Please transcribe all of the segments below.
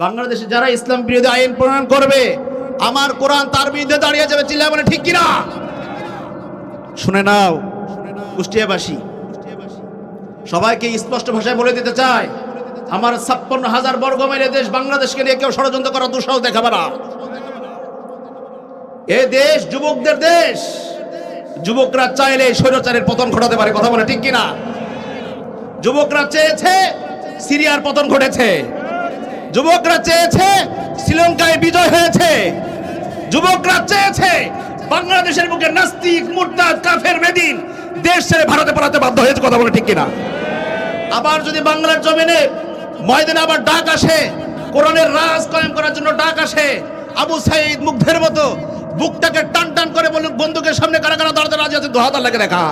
বাংলাদেশে যারা ইসলাম বিরোধী আইন প্রণয়ন করবে, আমার কোরআন তার বিরুদ্ধে দাঁড়িয়ে যাবে। চিল্লায় বলে ঠিক কিনা? শুনে নাও কুষ্টিয়াবাসী, সবাইকে স্পষ্ট ভাষায় বলে দিতে চাই, আমার ৫৬,০০০ বর্গ মাইল দেশ বাংলাদেশকে নিয়ে কেউ ষড়যন্ত্র করার দুঃসাহস দেখাবে না। এ দেশ যুবকদের দেশ। যুবকরা চাইলে স্বৈরাচারের পতন ঘটাতে পারে। কথা বলে ঠিক কিনা? যুবকরা চেয়েছে সিরিয়ার পতন ঘটেছে, যুবকরা চেয়েছে শ্রীলঙ্কায় বিজয় হয়েছে, যুবকরা চেয়েছে বাংলাদেশের বুকে নাস্তিক মুরতাদ কাফের বেদিন দেশ ছেড়ে ভারতে পালাতে বাধ্য হয়েছে। কথা বলে ঠিক কিনা? আবার যদি বাংলার জমিনে ময়দানে আবার ডাক আসে, কোরআনের রাজ কায়েম করার জন্য ডাক আসে, আবু সাইদ মুগ্ধের মতো বুকটাকে টান টান করে বলুন, বন্দুকের সামনে কারা কারা দাঁড়াতে রাজি আছে, দু হাত লাগে দেখা।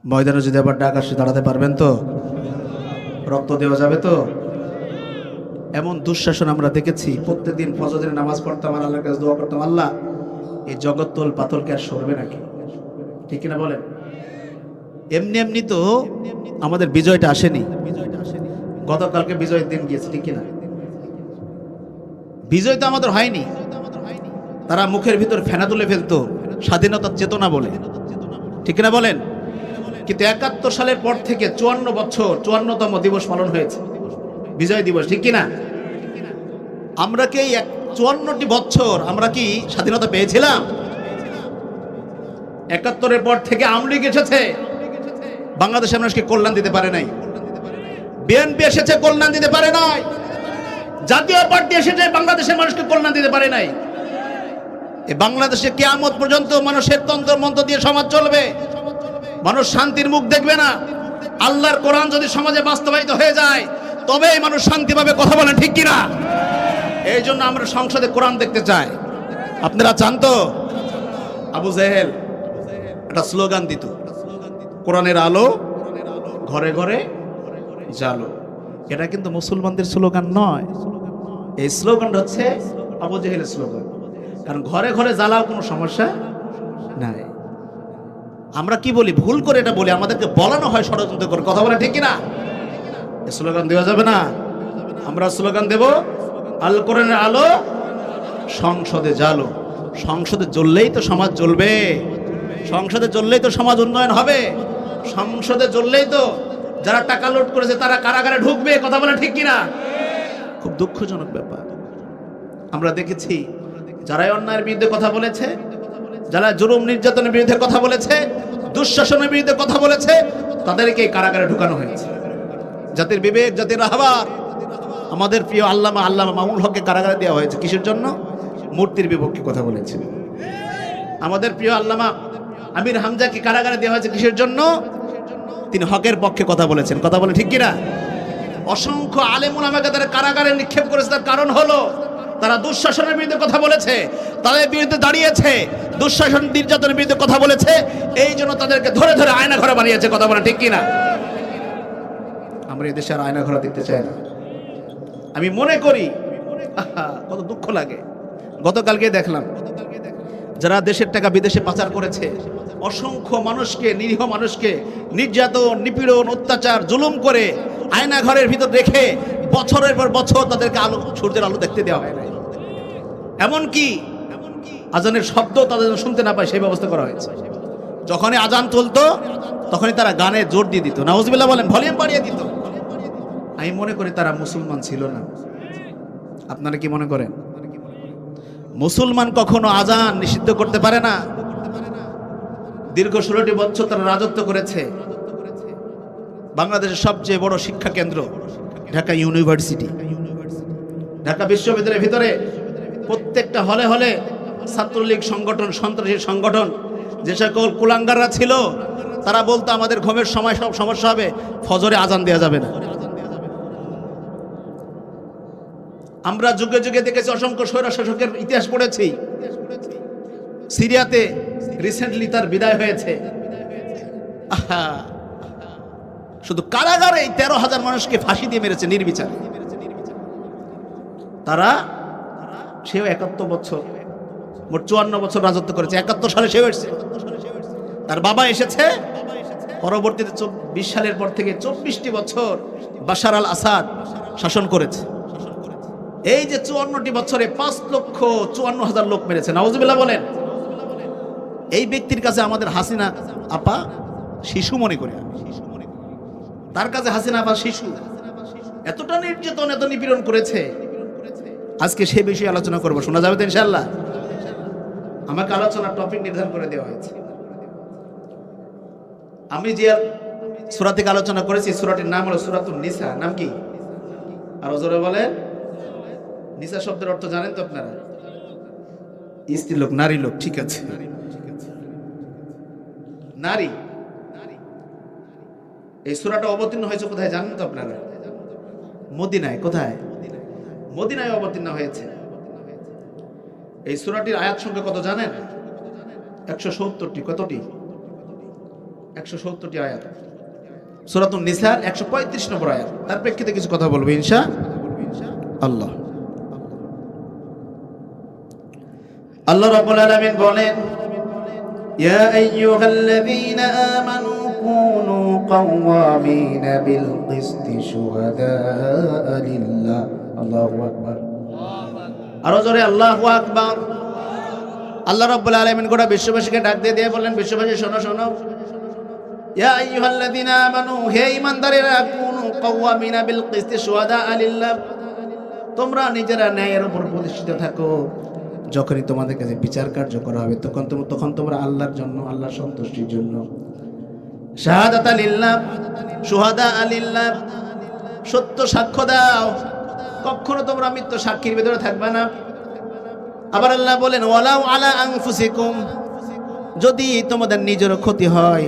ময়দানে যদি আবার ডাক আসে দাঁড়াতে পারবেন তো? রক্ত দেওয়া যাবে তো? এমন দুঃশাসন আমরা দেখেছি। প্রত্যেকদিন ফজরের নামাজ পড়তাম আর আল্লাহর কাছে দোয়া করতাম, আল্লাহ এই জগত্তল পাথরকে আর সরবে নাকি? ঠিক কিনা বলেন? এমনি এমনি তো আমাদের বিজয়টা আসেনি। গতকালকে বিজয়ের দিন গিয়েছে, ঠিক কিনা? বিজয় তো আমাদের হয়নি। তারা মুখের ভিতর ফেনা তুলে ফেলতো স্বাধীনতার চেতনা বলে, ঠিক কিনা বলেন? কিন্তু ৭১ সালের পর থেকে ৫৪ বছর ৫৪তম দিবস পালন হয়েছে, বিজয় দিবস, ঠিক কিনা? আমরা কি ৫৪টি বছর আমরা কি স্বাধীনতা পেয়েছিলাম? ৭১-এর পর থেকে আওয়ামী লীগ এসেছে, বাংলাদেশের মানুষকে কল্যাণ দিতে পারে নাই। বিএনপি এসেছে, কল্যাণ দিতে পারে নাই। জাতীয় পার্টি এসেছে, বাংলাদেশের মানুষকে কল্যাণ দিতে পারে নাই। এই বাংলাদেশে কিয়ামত পর্যন্ত মানুষের তন্ত্র মন্ত্র দিয়ে সমাজ চলবে, মানুষ শান্তির মুখ দেখবে না। আল্লাহর কোরআন যদি সমাজে বাস্তবায়িত হয়ে যায় তবেই মানুষ শান্তি পাবে। কথা বলেন ঠিক কিনা? এই জন্য আমরা সংসদে কোরআন দেখতে চাই। আপনারা চান তো? আবু জেহেল একটা স্লোগান দিত, কোরআনের আলো ঘরে ঘরে জালো। এটা কিন্তু মুসলমানদের স্লোগান নয়, এই স্লোগানটা হচ্ছে আবু জেহেলের স্লোগান। কারণ ঘরে ঘরে জ্বালাও কোনো সমস্যা নাই। আমরা কি বলি, ভুল করে এটা বলি, আমাদেরকে বলানো হয় ষড়যন্ত্র করে। কথা বলে ঠিক কিনা? এই স্লোগান দেওয়া যাবে না। আমরা স্লোগান দেব, আল কোরআনের আলো সংসদে জ্বালো। সংসদে জ্বললেই তো সমাজ জ্বলবে, সংসদে জ্বললেই তো সমাজ উন্নয়ন হবে, সংসদে জ্বললেই তো যারা টাকা লুট করেছে তারা কারাগারে ঢুকবে। কথা বলে ঠিক কিনা? খুব দুঃখজনক ব্যাপার। আমরা দেখেছি যারাই অন্যায়ের বিরুদ্ধে কথা বলেছে, যারা জুলুম নির্যাতনের বিরুদ্ধে কথা বলেছে, দুঃশাসনের বিরুদ্ধে কথা বলেছে, তাদেরকে কারাগারে ঢুকানো হয়েছে। জাতির বিবেক, জাতির রাহবার, আমাদের প্রিয় আল্লামা মামুনুল হককে কারাগারে দেওয়া হয়েছে কিসের জন্য? মূর্তির বিপক্ষে কথা বলেছে। আমাদের প্রিয় আল্লামা আমির হামজাকে কারাগারে দেওয়া হয়েছে কিসের জন্য? তিনি হকের পক্ষে কথা বলেছেন। কথা বলে ঠিক কিনা? অসংখ্য আলেম উলামাকে তারা কারাগারে নিক্ষেপ করেছে, তার কারণ হলো তারা দুঃশাসনের বিরুদ্ধে কথা বলেছে, তাদের বিরুদ্ধে দাঁড়িয়েছে, দুঃশাসন নির্যাতনের বিরুদ্ধে কথা বলেছে, এই জন্য তাদেরকে ধরে ধরে আয়না ঘরে বানিয়েছে। কথা বলে ঠিক কিনা? আমরা এই দেশে আর আয়না ঘরে দেখতে চাই না। আমি মনে করি কত দুঃখ লাগে। গতকালকে দেখলাম যারা দেশের টাকা বিদেশে পাচার করেছে, অসংখ্য মানুষকে, নিরীহ মানুষকে নির্যাতন, নিপীড়ন, অত্যাচার, জুলুম করে আয়না ঘরের ভিতর রেখে বছরের পর বছর তাদেরকে আলো, সূর্যের আলো দেখতে দেওয়া হয় না। এমনকি আজানের শব্দ তাদের শুনতে না পায় সেই ব্যবস্থা করা হয়েছে। যখনই আজান চলতো তখনই তারা গানে জোর দিয়ে দিত, নাউজুবিল্লাহ বলেন, ভলিউম বাড়িয়ে দিত। আমি মনে করি তারা মুসলমান ছিল না। আপনারা কি মনে করেন? মুসলমান কখনো আজান নিষিদ্ধ করতে পারে না। দীর্ঘ 16টি বছর তারা রাজত্ব করেছে। বাংলাদেশের সবচেয়ে বড় শিক্ষা কেন্দ্র ঢাকা ইউনিভার্সিটি, ঢাকা বিশ্ববিদ্যালয়ের ভিতরে প্রত্যেকটা হলে হলে ছাত্রলীগ সংগঠন, সন্ত্রাসী সংগঠন, যে সকল কুলাঙ্গাররা ছিল তারা বলতো আমাদের ঘুমের সময় সব সমস্যা হবে, ফজরে আজান দেওয়া যাবে না। আমরা যুগে যুগে দেখেছি, অসংখ্য স্বৈর শাসকের ইতিহাস পড়েছি। সিরিয়াতে রিসেন্টলি তার বিদায় হয়েছে। শুধু কারাগারে 13,000 মানুষকে ফাঁসি দিয়ে মেরেছে নির্বিচারে। তারা, সেও 71 বছর, মোট 54 বছর রাজত্ব করেছে। 71 সালে সেও এসেছে, তার বাবা এসেছে পরবর্তীতে 20 সালের পর থেকে 24টি বছর বাশার আল আসাদ শাসন করেছে। এই যে 54টি বছরে 5,54,000 লোক মেরেছে, নাউজুবিল্লাহ বলেন। এই ব্যক্তির কাছে আমাদের হাসিনা আপা শিশু মনে করি, তার কাছে হাসিনা আপা শিশু। এতটা নির্যাতন, এত নিপীড়ন করেছে। আজকে সে বিষয়ে আলোচনা করবো, শোনা যাবে তো ইনশাআল্লাহ? আমাকে আলোচনার টপিক নির্ধারণ করে দেওয়া হয়েছে। আমি যে সূরা থেকে আলোচনা করেছি, সূরাটির নাম হলো সূরাতুন নিসা। নাম কি? আর জোরে বলেন। নিসা শব্দের অর্থ জানেন তো আপনারা? স্ত্রী লোক, নারী লোক। ঠিক আছে, নারী। এই সূরাটা অবতীর্ণ হয়েছে কোথায় জানেন তো আপনারা? মদিনায়। কোথায়? মদিনায় অবতীর্ণ হয়েছে। এই সূরাটির আয়াত সংখ্যা কত জানেন? 170টি। কতটি? 170টি আয়াত। সূরাতুন নিসার 135 নম্বর আয়াত। তার প্রেক্ষিতে কিছু কথা বলবো ইনশাআল্লাহ। আল্লাহ রাব্বুল আলামিন বলেন, ইয়া আইয়ুহাল্লাযীনা আমানু কুনু কাওয়ামিনা বিল কিসতি শুহাদাআ লিল্লাহ। আল্লাহু আকবার। আরো জোরে আল্লাহু আকবার। আল্লাহ রাব্বুল আলামিন গোটা বিশ্ববাসীকে ডাক দিয়ে বলেন, বিশ্ববাসী শোনো শোনো, ইয়া আইয়ুহাল্লাযীনা আমানু, হে ঈমানদারেরা, কুনু কাওয়ামিনা বিল কিসতি শুহাদাআ লিল্লাহ, তোমরা নিজেরা ন্যায়ের উপর প্রতিষ্ঠিত থাকো। যখনই তোমাদের কাছে বিচার কার্য করা হবে তখন তোমরা আল্লাহর জন্য, আল্লাহর সন্তুষ্টির জন্য শাহাদাতা লিল্লাহ, শুহাদা লিল্লাহ, সত্য সাক্ষ্য দাও। কখনো তোমরা মিথ্যা সাক্ষীর ভিতরে থাকবে না। আবার আল্লাহ বলেন, ওয়ালাউ আলা আনফুসিকুম, যদি তোমাদের নিজের ক্ষতি হয়,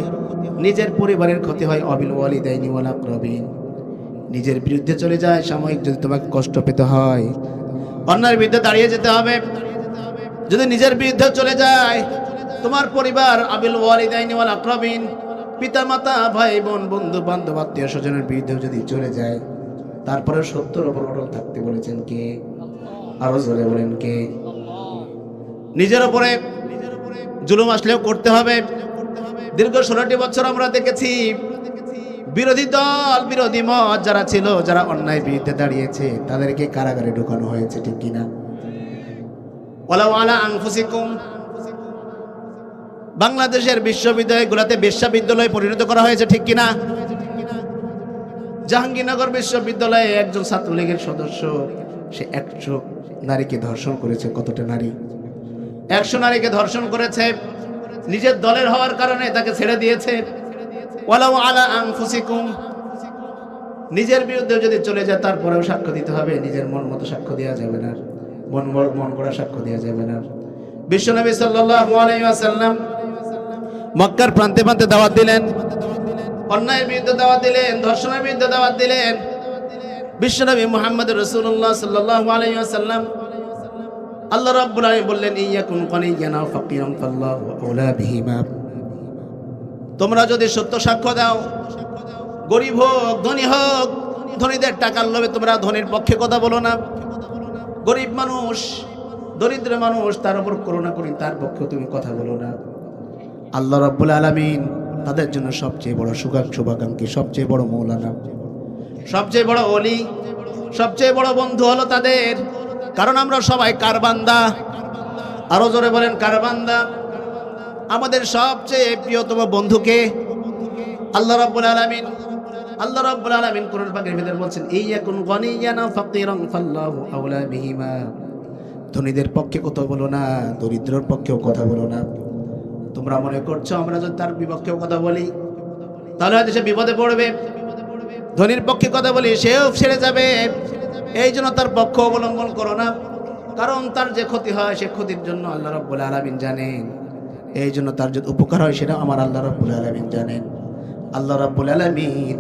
নিজের পরিবারের ক্ষতি হয়, অবিল ওয়ালিদাইনি ওয়াল আকরাবিন, নিজের বিরুদ্ধে চলে যায়, সাময়িক যদি তোমাকে কষ্ট পেতে হয়, অন্যের বিরুদ্ধে দাঁড়িয়ে যেতে হবে। যদি নিজের বিরুদ্ধে চলে যায় তোমার পরিবার, আবিল ওয়ালিদাইনি ওয়াল আকরাবিন, পিতা মাতা, ভাই বোন, বন্ধু বান্ধব, আত্মীয় স্বজনের বিরুদ্ধে যদি চলে যায়, তারপরে সত্যের উপর অটল থাকতে বলেছেন কে? আরো জোরে বলেন কে? নিজের উপরে জুলুম আসলেও করতে হবে। দীর্ঘ 16টি বছর আমরা দেখেছি বিরোধী দল, বিরোধী মত যারা ছিল, যারা অন্যায় বিরুদ্ধে দাঁড়িয়েছে, তাদেরকে কারাগারে ঢুকানো হয়েছে, ঠিক কিনা? ওয়ালাউ আলা আনফুসিকুম, বাংলাদেশের বিশ্ববিদ্যালয়গুলোতে বেশ্যাবিদ্যালয়ে পরিণত করা হয়েছে, ঠিক কিনা? জাহাঙ্গীরনগর বিশ্ববিদ্যালয়ে একজন ছাত্রলীগের সদস্য, সে 100 নারীকে ধর্ষণ করেছে। কতটা নারী? 100 নারীকে ধর্ষণ করেছে। নিজের দলের হওয়ার কারণে তাকে ছেড়ে দিয়েছে। ওয়ালাউ আলা আনফুসিকুম, নিজের বিরুদ্ধে যদি চলে যায় তারপরেও সাক্ষ্য দিতে হবে। নিজের মন মতো সাক্ষ্য দেওয়া যাবে না, মন গড়া সাক্ষ্য দেওয়া যাবে না। বিশ্বনবী সাল্লাল্লাহু আলাইহি ওয়াসাল্লাম মক্কার প্রান্তে প্রান্তে দাওয়াত দিলেন, অন্যায়ের বিরুদ্ধে দাওয়াত দিলেন, ধর্ষণের বিরুদ্ধে দাওয়াত দিলেন। বিশ্বনবী মুহাম্মদ রাসূলুল্লাহ সাল্লাল্লাহু আলাইহি ওয়াসাল্লাম, আল্লাহ রাব্বুল আলামিন বললেন, ইয়াকুন কানিয়ান আও ফাকিরান ফাল্লাহু আওলা বিহিমা, তোমরা যদি সত্য সাক্ষ্য দাও, গরিব হোক ধনী হোক, ধনীদের টাকার লোভে তোমরা ধনীর পক্ষে কথা বলো না। গরিব মানুষ, দরিদ্র মানুষ, তার উপর করুণা করি, তার পক্ষে তুমি কথা বলো না। আল্লাহ রাব্বুল আলামিন তাদের জন্য সবচেয়ে বড় শুভাকাঙ্ক্ষী, সবচেয়ে বড় মৌলানা, সবচেয়ে বড় ওলি, সবচেয়ে বড় বন্ধু হলো তাদের। কারণ আমরা সবাই কার বান্দা? আরো জোরে বলেন, কার বান্দা? আমাদের সবচেয়ে প্রিয়তম বন্ধুকে আল্লাহ রাব্বুল আলামিন। আল্লাহ রাব্বুল আলামিন কোরআন পাকের ভিতরে বলছেন, ইয়াকুন গানিয়ান ফাকিরান ফাল্লাহু আওলা বিহিমা, ধনীদের পক্ষে কথা বলো না, দরিদ্রের পক্ষেও কথা বলো না। তোমরা মনে করছো আমরা যদি তার বিপক্ষেও কথা বলি তাহলে হয়তো সে বিপদে পড়বে, ধনীর পক্ষে কথা বলি সেও ছেড়ে যাবে, এই জন্য তার পক্ষ অবলম্বন করো না। কারণ তার যে ক্ষতি হয় সে ক্ষতির জন্য আল্লাহ রাব্বুল আলামিন জানেন, এই জন্য তার যদি উপকার হয় সেটা আমার আল্লাহ রাব্বুল আলামিন জানেন। আল্লাহ রাব্বুল আলামিন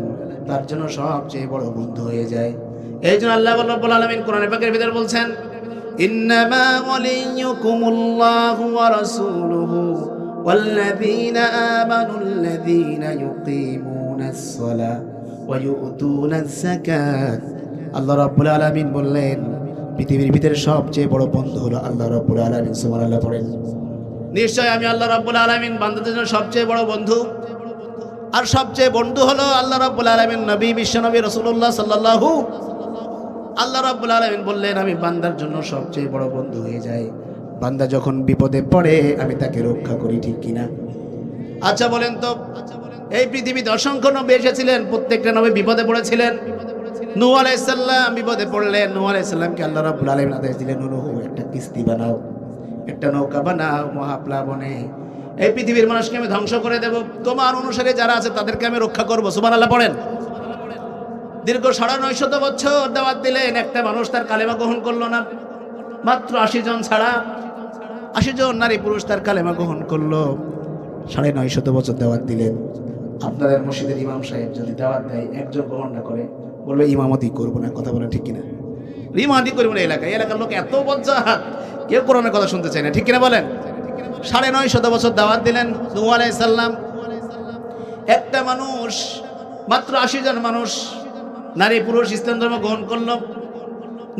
তার জন্য সবচেয়ে বড় বন্ধু হয়ে যায়। এই জন্য আল্লাহ রাব্বুল আলামিন কোরআন পাকের ভিতরে বলছেন, ইন্নামা ওয়ালিয়্যুকুমুল্লাহু ওয়া রাসূলুহু ওয়াল্লাযীনা আমানুল্লাযীনা ইউকিমুনাস সালাহ ওয়া ইউতুনাস যাকাত। আল্লাহ রাব্বুল আলামিন বললেন, পৃথিবীর ভিতরে সবচেয়ে বড় বন্ধু হলো আল্লাহ রাব্বুল আলামিন। সুবহানাল্লাহ পড়েন। নিশ্চয় আমি আল্লাহ রাব্বুল আলামিন বান্দাদের জন্য সবচেয়ে বড় বন্ধু, আর সবচেয়ে বন্ধু হলো আল্লাহ রাব্বুল আলামিন নবী বিশ্বনবী রাসূলুল্লাহ সাল্লাল্লাহু। আল্লাহ রাব্বুল আলামিন বললেন আমি বান্দার জন্য সবচেয়ে বড় বন্ধু হয়ে যাই। বান্দা যখন বিপদে পড়ে আমি তাকে রক্ষা করি, ঠিক কিনা? আচ্ছা বলেন তো, এই পৃথিবীতে অসংখ্য নবী এসেছিলেন, প্রত্যেকটা নবী বিপদে পড়েছিলেন। নূহ আলাইহিস সালাম বিপদে পড়লেন, নূহ আলাইহিস সালামকে আল্লাহ রাব্বুল আলামিন আদেশ দিলেন, নূহ একটা কিস্তি বানাও, একটা নৌকা বানাও, মহাপ্লাবনে এই পৃথিবীর মানুষকে আমি ধ্বংস করে দেব, তোমার অনুসারে যারা আছে তাদেরকে আমি রক্ষা করবো। সুবহানাল্লাহ পড়েন। দীর্ঘ 950 বছর দাওয়াত দিলেন, একটা মানুষ তার কালেমা গ্রহণ করলো না। মাত্র 80 জন ছাড়া 80 জন নারী পুরুষ তার কালেমা গ্রহণ করলো। 950 বছর দাওয়াত দিলেন। আপনাদের মসজিদের ইমাম সাহেব যদি দাওয়াত দেয়, একজন গ্রহণ না করে, বলবে ইমামতি করবো না। কথা বলেন ঠিক কিনা? ইমামতি করবো না। এলাকার লোক এত বজ্জাত, কেউ কোরআনের কথা শুনতে চায় না, ঠিক কিনা বলেন? 950 বছর দাওয়াত দিলেন নূহ আলাইহিস সালাম। একটা মানুষ, মাত্র 80 জন মানুষ নারী পুরুষ ইসলাম ধর্ম গ্রহণ করলো।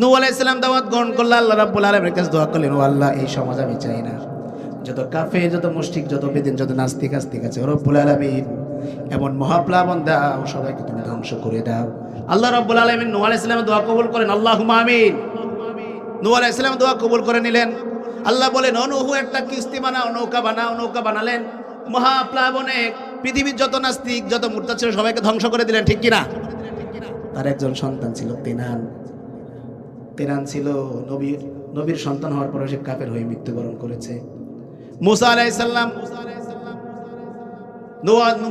নূহ আলাইহিস সালাম দাওয়াত গ্রহণ করলো। আল্লাহ রাব্বুল আলামিনের কাছে দোয়া করলেন, ও আল্লাহ এই সমাজ আমি চাই না, যত কাফের, যত মুশরিক, যত বেদিন, যত নাস্তিক আস্তিক আছে, রব্বুল আলামিন এমন মহাপ্লাবন দাও, সবাইকে তুমি ধ্বংস করে দাও। আল্লাহ রাব্বুল আলামিন নূহ আলাইহিস সালামের দোয়া কবুল করেন, আল্লাহুম্মা আমিন। নূহ আলাইহিস সালাম দোয়া কবুল করে নিলেন। আল্লাহ বলেন, ও নূহ একটা কিস্তি বানাও, নৌকা বানাও। নৌকা বানালেন, মহাপ্লাবনে পৃথিবীর যত নাস্তিক, যত মুরতাদ ছিল সবাইকে ধ্বংস করে দিলেন, ঠিক কিনা? তার একজন সন্তান ছিল কেনান। কেনান ছিল নবীর সন্তান হওয়ার পরে সে কাফের হয়ে মৃত্যুবরণ করেছে। মুসা আলাইহিস সালাম,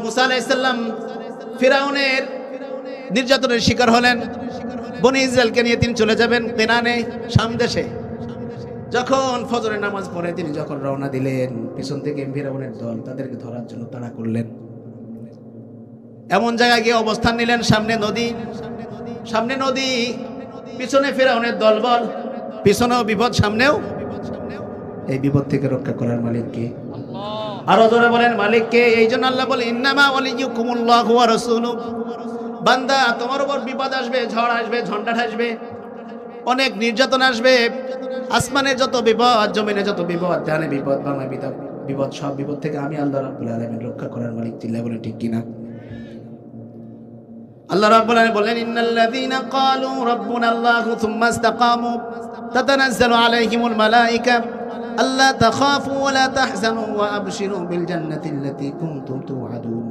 মুসা আলাইহিস সালাম ফিরাউনের নির্যাতনের শিকার হলেন। বনি ইসরায়েলকে নিয়ে তিনি চলে যাবেন কেনানে, শাম দেশে। যখন ফজরের নামাজ পড়ে তিনি যখন রওনা দিলেন, পিছন থেকে ফিরাউনের দল তাদেরকে ধরার জন্য তাড়া করলেন। এমন জায়গায় গিয়ে অবস্থান নিলেন, সামনে নদী, পিছনে ফিরাউনের দলবল, পিছনেও বিপদ, সামনেও। এই বিপদ থেকে রক্ষা করার মালিক কে? আরো জোরে বলেন, মালিক কে? এই জন্য আল্লাহ বলে, ইন্নামা ওয়ালিয়ুকুমুল্লাহু ওয়া রাসূলুহু। বান্দা তোমার উপর বিপদ আসবে, ঝড় আসবে, ঝন্ডা আসবে, অনেক নির্যাতন আসবে। আসমানের যত বিপদ, জমিনে যত বিপদ, জানে বিপদ, বাংলা বিপদ, সব বিপদ থেকে আমি আল্লাহ রাব্বুল আলামিন রক্ষা করার মালিক। চিল্লায় বলেন ঠিক কিনা? আল্লাহ রাব্বুল আলামিন বলেন, ইন্নাল্লাযীনা ক্বালু রাব্বুনাল্লাহু সুম্মা ইসতাকামু তাতানাজ্জালু আলাইহিমুল মালায়েকা আল্লা তাখাফু ওয়া লা তাহজানু ওয়া আবশিরু বিল জান্নাতিল্লাতী কুনতুম তুআদুন।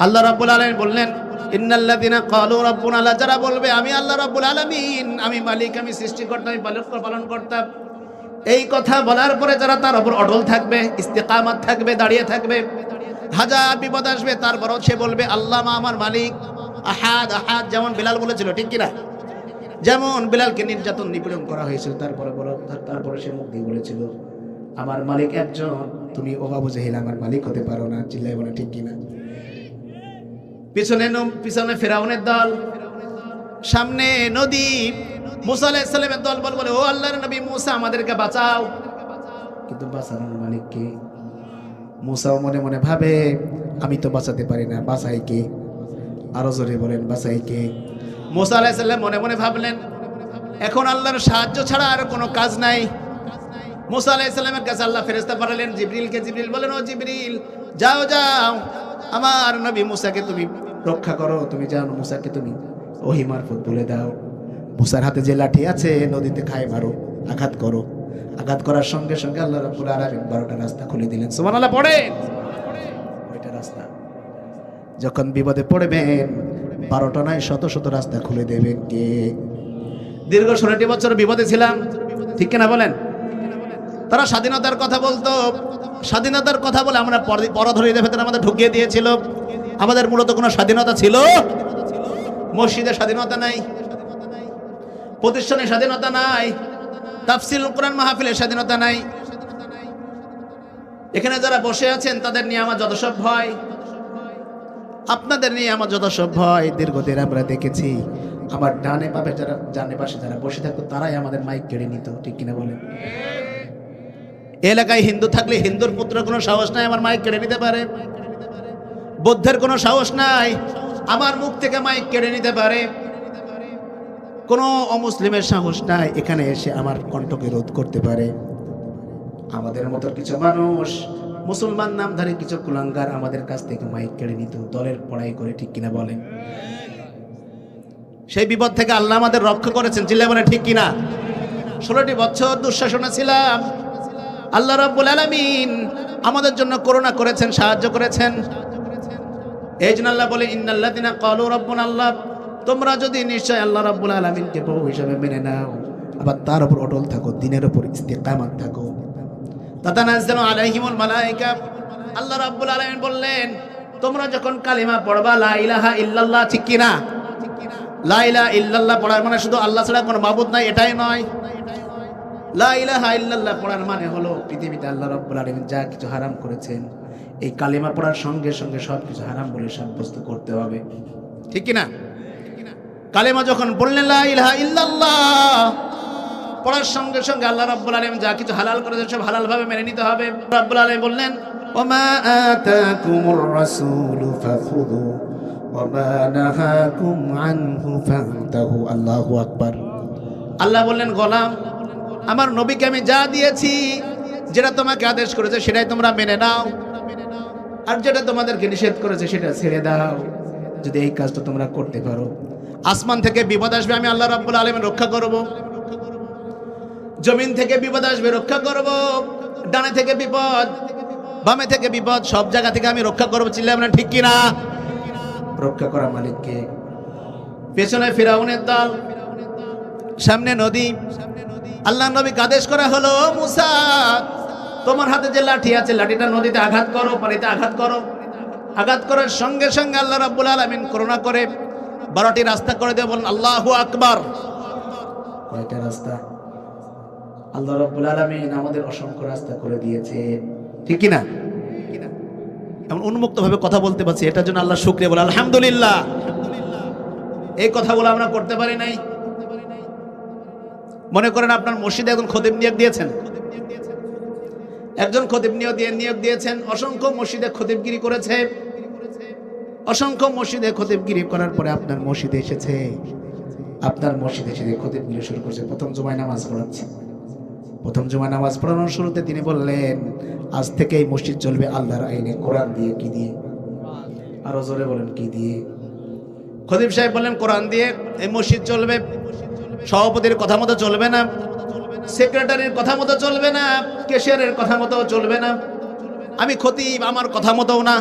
আল্লাহ রাব্বুল আলামিন বললেন, ইন্নাল্লাযীনা ক্বালু রাব্বুনা, যারা বলবে আমি আল্লাহ রাব্বুল আলামিন, আমি মালিক, আমি সৃষ্টিকর্তা, আমি পালনকর্তা, এই কথা বলার পরে যারা তার উপর অটল থাকবে, ইস্তেকামাত থাকবে, দাঁড়িয়ে থাকবে, হাজার বিপদ আসবে তারপরও সে বলবে আল্লাহ আমার মালিক, আহাদ আহাদ, যেমন বিলাল বলেছিল, ঠিক কিনা? যেমন বিলালকে নির্যাতন নিপীড়ন করা হয়েছিল, তারপরে সে মুখ দিয়ে বলেছিল আমার মালিক একজন, তুমি ও আবু জাহেল আমার মালিক হতে পারো না। চিল্লায় বলে ঠিক কিনা? পিছনে ফিরাউনের দল, সামনে নদী। মুসা আলাইহিস সালামের দল বলে, ও আল্লাহর নবী মুসা আমাদেরকে বাঁচাও। কিন্তু বাঁচানোর মালিক কে? মুসাও মনে মনে ভাবে আমি তো বাঁচাতে পারি না, বাঁচাই কে? আরো জোরে বলেন, বাঁচাই কে? মুসা আলাইহিস সালাম মনে মনে ভাবলেন এখন আল্লাহর সাহায্য ছাড়া আর কোনো কাজ নাই। মুসা আলাইহিস সালামের কাছে আল্লাহ ফেরেশতা পাঠালেন জিবরিলকে। জিবরিল বলেন, ও জিবরিল যাও আমার নবী মুসাকে তুমি রক্ষা করো, তুমি জানো মুসাকে তুমি ওহী মারফত বলে দাও মুসার হাতে যে লাঠি আছে নদীতে খায় মারো, আঘাত করো। আঘাত করার সঙ্গে সঙ্গে আল্লাহ রাব্বুল আলামিন 12টা রাস্তা খুলে দিলেন। সুবহানাল্লাহ পড়েন। ওইটা রাস্তা যখন বিপদে পড়বেন 12টা নয় শত শত রাস্তা খুলে দেবেন কে? দীর্ঘ 16টি বছর বিপদে ছিলাম, ঠিক কিনা বলেন? তারা স্বাধীনতার কথা বলতো, স্বাধীনতার কথা বলে আমরা পরাধীনতার ভেতরে আমাদের ঢুকিয়ে দিয়েছিল। আমাদের মূলত কোনো স্বাধীনতা ছিল? মসজিদে স্বাধীনতা নাই, প্রতিষ্ঠানে স্বাধীনতা নাই, তাফসীরুল কোরআন মাহফিলের স্বাধীনতা নাই। এখানে যারা বসে আছেন তাদের নিয়ে আমার যত সব ভয়, আপনাদের নিয়ে আমার যত সব ভয়। দীর্ঘদিন আমরা দেখেছি আমার ডানে পাশে যারা বসে থাকতো তারাই আমাদের মাইক কেড়ে নিত, ঠিক কিনা বলেন? এলাকায় হিন্দু থাকলে হিন্দুর পুত্র কোনো সাহস নাই আমার মাইক কেড়ে নিতে পারে, বৌদ্ধের কোনো সাহস নাই আমার মুখ থেকে মাইক কেড়ে নিতে পারে। কোনো অমুসলিমের সাহস নাই এখানে এসে আমার কণ্ঠকে রোধ করতে পারে। আমাদের মতো কিছু মানুষ, মুসলমান নামধারী কিছু কুলাঙ্গার আমাদের কাছ থেকে মাইক কেড়ে নিত, দলের পড়াই করে, ঠিক কিনা বলেন? সেই বিপদ থেকে আল্লাহ আমাদের রক্ষা করেছেন, চিল্লায় বলে ঠিক কিনা? 16টি বছর দুঃশাসনে ছিলাম, আল্লাহ রাব্বুল আলামিন আমাদের জন্য করুণা করেছেন, সাহায্য করেছেন। এই জন্য আল্লাহ বলে ইন্নাল্লাযিনা ক্বালু রাব্বুনা আল্লাহ, তোমরা যদি নিশ্চয় আল্লাহ রাব্বুল আলামিনকে প্রভু হিসেবে মেনে নাও, আবার তার উপর অটল থাকো, দিনের উপর ইস্তিকামাত থাকো, তাতানাজ্জালু আলাইহিমুল মালায়েকা, আল্লাহ রাব্বুল আলামিন বললেন তোমরা যখন কালিমা পড়বা লা ইলাহা ইল্লাল্লাহ, ঠিক কিনা? লা ইলাহা ইল্লাল্লাহ পড়ার মানে শুধু আল্লাহ ছাড়া কোনো মাবুদ নাই এটাই নয়। লা ইলাহা ইল্লাল্লাহ পড়ার মানে হলো পৃথিবীতে আল্লাহ রাব্বুল আলামিন যা কিছু হারাম করেছেন, এই কালিমা পড়ার সঙ্গে সঙ্গে সব কিছু হারাম বলে সাব্যস্ত করতে হবে, ঠিক কিনা? কালিমা যখন বললেন লা ইলাহা ইল্লাল্লাহ, পড়ার সঙ্গে সঙ্গে আল্লাহ রাব্বুল আলামিন যা কিছু হালাল করেছেন সব হালাল ভাবে মেনে নিতে হবে। রাব্বুল আলামিন বললেন ওমা আতাকুমুর রাসূলু ফাখুযু ওমা নাহাকুম আনহু ফান্তাহু। আল্লাহু আকবার। আল্লাহ বললেন গোলাম, আমার নবীকে আমি যা দিয়েছি, যেটা তোমাকে আদেশ করেছে সেটাই তোমরা মেনে নাও, আর যেটা তোমাদেরকে নিষেধ করেছে সেটা ছেড়ে দাও। যদি এই কাজটা তোমরা করতে পারো, আসমান থেকে বিপদ আসবে আমি আল্লাহ রাব্বুল আলামিন রক্ষা করব, জমিন থেকে বিপদ আসবে রক্ষা করব, ডানে থেকে বিপদ, বামে থেকে বিপদ, সব জায়গা থেকে আমি রক্ষা করব। চিল্লায় আমরা ঠিক কিনা? রক্ষা করা মালিককে। পেছনে ফিরাউনের দল, সামনে নদী। আল্লাহ নবীকে আদেশ করা হলো মুসা, তোমার হাতে যে লাঠি আছে লাঠিটা নদীতে আঘাত করো, পানিতে আঘাত করো। আঘাত করার সঙ্গে সঙ্গে আল্লাহ রাব্বুল আলামিন করুণা করে 12টি রাস্তা করে দিয়ে বলেন আল্লাহু আকবার। কয়টা রাস্তা? আল্লাহ রাব্বুল আলামিন আমাদের অসংখ্য রাস্তা করে দিয়েছে, ঠিক কি না? এমন উন্মুক্ত ভাবে কথা বলতে পারছি, এটার জন্য আল্লাহ শুকরিয়া বলে আলহামদুলিল্লাহ। এই কথাগুলো আমরা করতে পারি নাই। মনে করেন আপনার মসজিদে একজন খতিব নিয়োগ দিয়েছেন, একজন খতিব নিয়োগ দিয়েছেন, অসংখ্য মসজিদে খতিবগিরি করেছে, অসংখ্য মসজিদে খতিবগিরি করার পরে আপনার মসজিদে এসেছে, আপনার মসজিদে এসে খতিবগিরি শুরু করছে। প্রথম জুমায় নামাজ পড়াচ্ছে, প্রথম জুমায় নামাজ পড়ানোর শুরুতে তিনি বললেন আজ থেকে এই মসজিদ চলবে আল্লাহর আইনে, কোরআন দিয়ে। কি দিয়ে? আরো জোরে বলেন কি দিয়ে? খতিব সাহেব বললেন কোরআন দিয়ে এই মসজিদ চলবে। সভাপতির কথা মতো চলবে না, সেক্রেটারির কথা মতো চলবে না, ক্যাশিয়ারের কথা মতো চলবে না, আমি খতিব আমার কথা মতো না।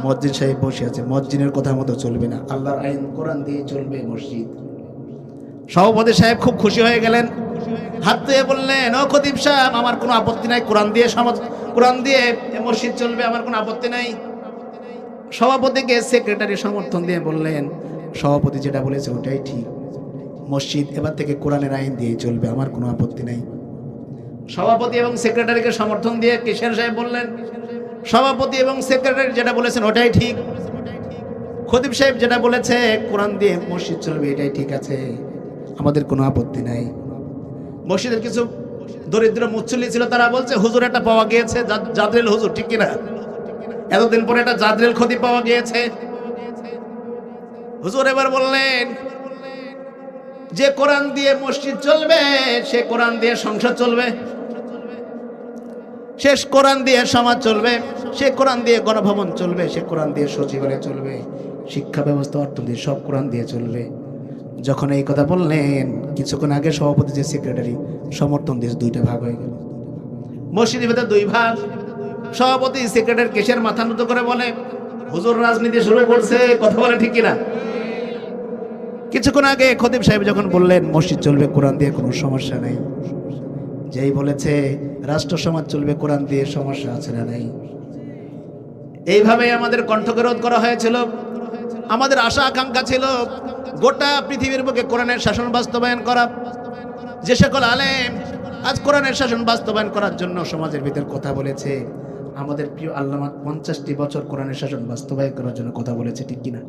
মসজিদ সাহেব বসে আছে, মসজিদের কথা মতো চলবে না, আল্লাহর আইন কোরআন দিয়ে চলবে মসজিদ। সভাপতি সাহেব খুব খুশি হয়ে গেলেন, হাত দিয়ে বললেন ও খতিব সাহেব আমার কোনো আপত্তি নাই, কোরআন দিয়ে মসজিদ চলবে, আমার কোনো আপত্তি নাই। সভাপতিকে সেক্রেটারি সমর্থন দিয়ে বললেন সভাপতি যেটা বলেছে ওটাই ঠিক, মসজিদ এবার থেকে কোরআনের আইন দিয়ে চলবে, আমার কোনো আপত্তি নাই। সভাপতি এবং সেক্রেটারিকে সমর্থন দিয়ে কিশোর সাহেব বললেন সভাপতি এবং সেক্রেটারি যেটা বলেছেন ওটাই ঠিক, খতিব সাহেব যেটা বলেছে কোরআন দিয়ে মসজিদ চলবে এটাই ঠিক আছে, আমাদের কোনো আপত্তি নাই। মসজিদের কিছু দরিদ্র মুসল্লি ছিল, তারা বলছে হুজুর এটা পাওয়া গিয়েছে, জাদরেল হুজুর, ঠিক কিনা? এতদিন পরে একটা জাদরেল খতিব পাওয়া গিয়েছে। হুজুর এবার বললেন যে কোরআন দিয়ে মসজিদ চলবে সে কোরআন দিয়ে সংসদ চলবে, সে কোরআন দিয়ে সমাজ চলবে, সে কোরআন দিয়ে গণভবন চলবে, সে কোরআন দিয়ে সচিবালয় চলবে, শিক্ষা ব্যবস্থা অর্থনীতি সব কোরআন দিয়ে চলবে। যখন এই কথা বললেন কিছুক্ষণ আগে সভাপতি যে সেক্রেটারি সমর্থন দিয়ে দুইটা ভাগ হয়ে গেল, মসজিদের ভেতর দুই ভাগ। সভাপতি সেক্রেটারি কেশের মাথা নত করে বলে হুজুর রাজনীতি শুরু করছে, কথা বলে ঠিক কিনা? কিছুক্ষণ আগে খতিব সাহেব যখন বললেন মসজিদ চলবে কোরআন দিয়ে কোনো সমস্যা নেই, যেই বলেছে রাষ্ট্র সমাজ চলবে কোরআন দিয়ে, সমস্যা আছে না নাই? এইভাবে আমাদের কণ্ঠকে রোধ করা হয়েছিল। আমাদের আশা আকাঙ্ক্ষা ছিল গোটা পৃথিবীর বুকে কোরআনের শাসন বাস্তবায়ন করা। যে সকল আলেম আজ কোরআনের শাসন বাস্তবায়ন করার জন্য সমাজের ভিতর কথা বলেছে, আমাদের প্রিয় আল্লামা 50টি বছর কোরআনের শাসন বাস্তবায়ন করার জন্য কথা বলেছে, ঠিক কিনা?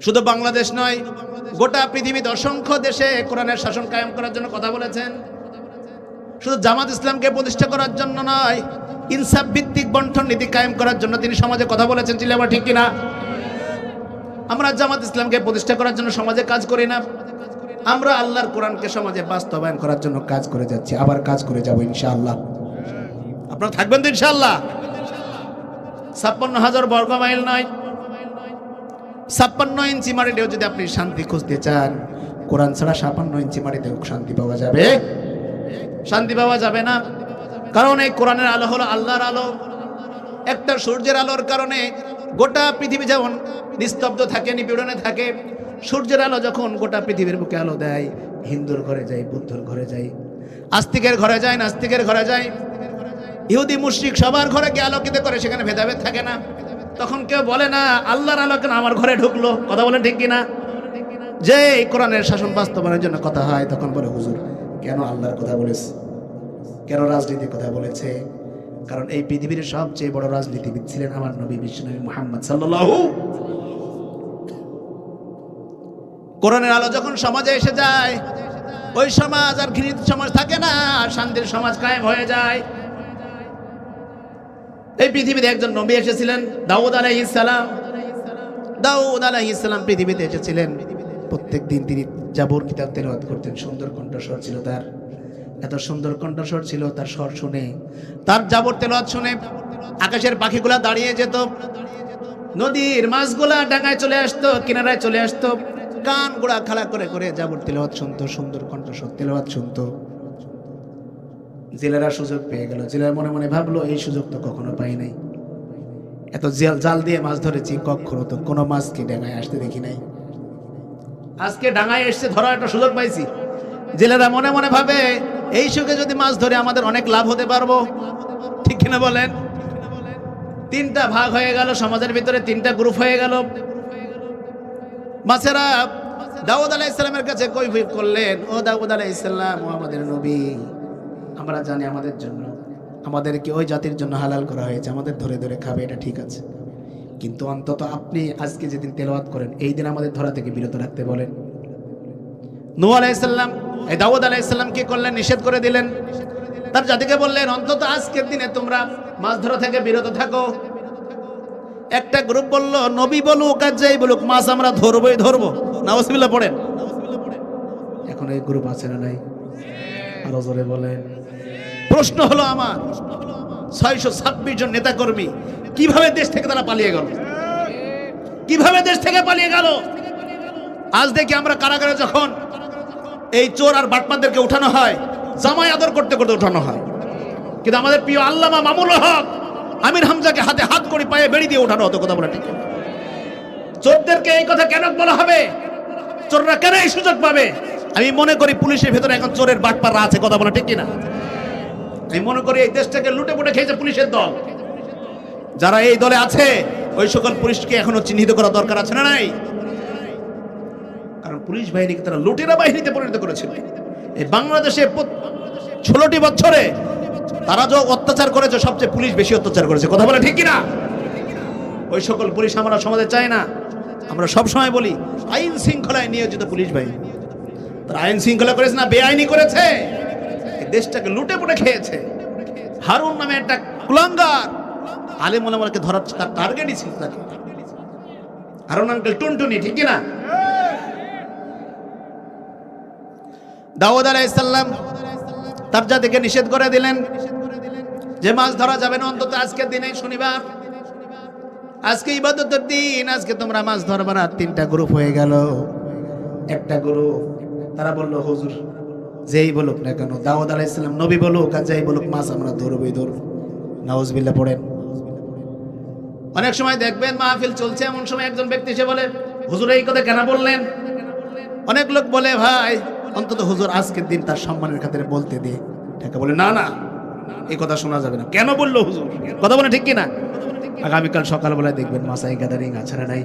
শুধু বাংলাদেশ নয়, গোটা পৃথিবীতে অসংখ্য দেশে কোরআনের শাসন কায়েম করার জন্য কথা বলেছেন। শুধু জামাত ইসলামকে প্রতিষ্ঠা করার জন্য নয়, ইনসাফ ভিত্তিক বন্টন নীতি কায়েম করার জন্য তিনি সমাজে কথা বলেছেন, চিল্লাবার ঠিক কিনা? আমরা জামাত ইসলামকে প্রতিষ্ঠা করার জন্য সমাজে কাজ করি না, আমরা আল্লাহর কোরআনকে সমাজে বাস্তবায়ন করার জন্য কাজ করে যাচ্ছি, আবার কাজ করে যাব ইনশাআল্লাহ। আপনারা থাকবেন তো ইনশাআল্লাহ? 56,000 বর্গ মাইল নয়, 56 ইঞ্চি মাটিতেও যদি আপনি শান্তি খুঁজতে চান, কোরআন ছাড়া 56 ইঞ্চি মাটিতেও শান্তি পাওয়া যাবে? শান্তি পাওয়া যাবে না। কারণ এই কোরআনের আলো হলো আল্লাহর আলো। একটা সূর্যের আলোর কারণে গোটা পৃথিবী যেমন নিস্তব্ধ থাকে, নিপীড়নে থাকে, সূর্যের আলো যখন গোটা পৃথিবীর বুকে আলো দেয়, হিন্দুর ঘরে যায়, বুদ্ধর ঘরে যায়, আস্তিকের ঘরে যায়, নাস্তিকের ঘরে যায়, ইহুদি মুশরিক সবার ঘরে গিয়ে আলোকিত করে, সেখানে ভেদাভেদ থাকে না। তখন কেউ বলে না আল্লাহর আলো কেন আমার ঘরে ঢুকলো? কথা বলেন ঠিক কিনা? যে এই কোরআনের শাসন বাস্তবায়নের জন্য কথা হয়, তখন বলে হুজুর কেন আল্লাহর কথা বলেছে, কেন রাজনীতির কথা বলেছে? কারণ এই পৃথিবীর সবচেয়ে বড় রাজনীতিবিদ ছিলেন আমার নবী বিশ্বনবী মুহাম্মদ সাল্লাল্লাহু। কোরআনের আলো যখন সমাজে এসে যায়, ওই সমাজ আর ঘৃণিত সমাজ থাকে না, শান্তির সমাজ কায়েম হয়ে যায়। এই পৃথিবীতে একজন নবী এসেছিলেন, দাউদ আলাইহিস সালাম। দাউদ আলাইহিস সালাম পৃথিবীতে এসেছিলেন, প্রত্যেক দিন তিনি জাবর কিতাব তেলাওয়াত করতেন। সুন্দর কণ্ঠস্বর ছিল তার, এত সুন্দর কণ্ঠস্বর ছিল, তার স্বর শুনে, তার জাবর তেলাওয়াত শুনে আকাশের পাখিগুলা দাঁড়িয়ে যেত, নদীর মাছগুলা ডাঙায় চলে আসতো, কিনারায় চলে আসতো, কান গুড়া খাড়া করে করে জাবর তেলাওয়াত শুনতো, সুন্দর কণ্ঠস্বর তেলাওয়াত শুনতো। জেলেরা সুযোগ পেয়ে গেল, জেলেরা মনে মনে ভাবলো এই সুযোগ তো কখনো পাই নাই, এত জাল দিয়ে মাছ ধরেছি, কখনো তো কোনো মাছকে ডাঙায় আসতে দেখি নাই, আজকে ডাঙায় এসছে, ধরার একটা সুযোগ পাইছি। জেলেরা মনে মনে ভাবে এই সুযোগে যদি মাছ ধরে আমাদের অনেক লাভ হতে পারবো, ঠিক কিনা বলেন? তিনটা ভাগ হয়ে গেল, সমাজের ভিতরে তিনটা গ্রুপ হয়ে গেল। মাছেরা দাউদ আলাইহিস সালামের কাছে কৈফিয়ত করলেন, ও দাউদ আলাইহিস সালাম, ও আমাদের নবী, আমরা জানি আমাদের জন্য, আমাদেরকে ওই জাতির জন্য হালাল করা হয়েছে, আমাদের ধরে ধরে খাবে, এটা ঠিক আছে, কিন্তু অন্তত আপনি আজকে যেদিন তেলাওয়াত করেন এই দিন আমাদের ধরা থেকে বিরত রাখতে বলেন। নূহ আলাইহিস সালাম এই দাউদ আলাইহিস সালাম কি করলেন? নিষেধ করে দিলেন। তার জাতিকে বললেন অন্তত আজকের দিনে তোমরা মাছ ধরা থেকে বিরত থাকো। একটা গ্রুপ বলল নবী বলুক আর যাই বলুক, মাছ আমরা ধরবই ধরবো, নাউজুবিল্লাহ পড়েন। এখন এই গ্রুপ আছে না নাই? আরো জোরে বলেন। প্রশ্ন হলো আমার, 626 জন নেতা কর্মী কিভাবে দেশ থেকে তারা পালিয়ে গেল? কিভাবে দেশ থেকে পালিয়ে গেল? আজ দেখি আমরা কারাগারে যখন এই চোর আর বাটপারদেরকে উঠানো হয়, জামাই আদর করতে করতে উঠানো হয়, কিন্তু আমাদের প্রিয় আল্লামা মামুনুল হক আমির হামজাকে হাতে হাত করে পায়ে বেড়ি দিয়ে উঠানো হতো। কথা বলা ঠিক? চোরদেরকে এই কথা কেন বলা হবে? চোররা কেন এই সুযোগ পাবে? আমি মনে করি পুলিশের ভেতরে এখন চোরের বাটপাররা আছে। কথা বলা ঠিক কিনা? আমি মনে করি এই দেশটাকে লুটে পুটে খেয়েছে পুলিশের দল। যারা এই দলে আছে ওই সকল পুলিশকে এখনো চিহ্নিত করা দরকার আছে না নাই? কারণ পুলিশ বাহিনীকে তারা লুটেরা বাহিনীতে পরিণত করেছিল। এই বাংলাদেশে 16টি বছরে তারা যে অত্যাচার করেছে, সবচেয়ে পুলিশ বেশি অত্যাচার করেছে। কথা বলে ঠিক কিনা? ওই সকল পুলিশ আমরা সমাজে চাই না। আমরা সব সময় বলি আইন শৃঙ্খলায় নিয়োজিত পুলিশ বাহিনী, তারা আইন শৃঙ্খলা করেছে না বেআইনি করেছে? এই দেশটাকে লুটে পুটে খেয়েছে। হারুন নামে একটা কুলাঙ্গার আলেম ওলামাকে ধরার তার টার্গেটই ছিল তাকে। হারুন আঙ্কেল টুনটুনি, ঠিক কিনা? দাউদ আলাইহিস সালাম তার জাতিকে নিষেধ করে দিলেন যে মাছ ধরা যাবে না অন্তত আজকের দিনে, শনিবার, আজকে ইবাদতের দিন, আজকে তোমরা মাছ ধরবে না। তিনটা গ্রুপ হয়ে গেল। একটা গ্রুপ তারা বলল হুজুর যেই বলুক না কেন, দাউদ আলাইহিস সালাম নবী বলুক আর যাই বলুক, মাছ আমরা ধরবই ধরবো। নাউজুবিল্লাহ পড়েন। অনেক সময় দেখবেন মাহফিল চলছে, এমন সময় একজন ব্যক্তি এসে বলে হুজুর এই কথা কেন বললেন? অনেক লোক বলে ভাই অন্তত হুজুর আজকের দিন তার সম্মানের খাতিরে বলতে দিয়ে। টাকা বলে না না এই কথা শোনা যাবে না। কেন বললো হুজুর? কথা বলে ঠিক কিনা? আগামীকাল সকালবেলায় দেখবেন মাসাই গ্যাদারিং আছে না নাই?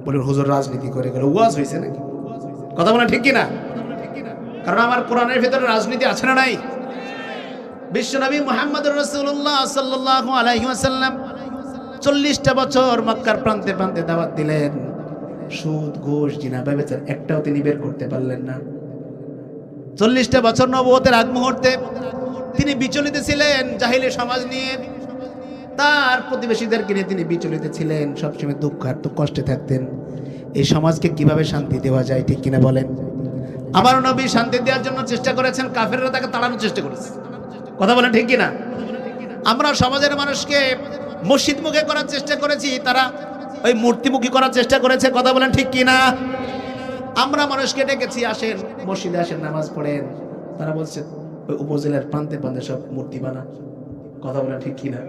বলুন হুজুর রাজনীতি করে গেল, ওয়াজ হয়েছে নাকি? কথা বলে ঠিক কিনা? কারণ আমার কোরআনের ভিতরে রাজনীতি আছে না নাই? বিশ্বনবী মুহাম্মদুর রাসূলুল্লাহ সাল্লাল্লাহু আলাইহি ওয়াসাল্লাম 40টা বছর মক্কার প্রান্তে প্রান্তে দাওয়াত দিলেন। সুদ, ঘুষ, জিনা, ব্যভিচার একটাও তিনি বের করতে পারলেন না। 40টা বছর নবুয়তের আগ মুহূর্তে তিনি বিচলিত ছিলেন জাহিলি সমাজ নিয়ে। তার প্রতিবেশীদেরকে নিয়ে তিনি বিচলিত ছিলেন, সবসময় দুঃখ আর কষ্টে থাকতেন। এই সমাজকে কিভাবে শান্তি দেওয়া যায়, ঠিক কিনা বলেন? আমার নবী শান্তি দেওয়ার জন্য চেষ্টা করেছেন, কাফেররা তাকে তাড়ানোর চেষ্টা করেছে। কথা বলেন ঠিক কিনা? আমরা সমাজের মানুষকে মসজিদমুখী করার চেষ্টা করেছি, তারা ওই মূর্তিমুখী করার চেষ্টা করেছে। কথা বলেন ঠিক কিনা? আমরা মানুষকে ডেকেছি, আসেন মসজিদে আসেন, নামাজ পড়েন। তারা বলছে ওই উপজেলার প্রান্তে প্রান্তে সব মূর্তি বানা। কথা বলেন ঠিক কিনা?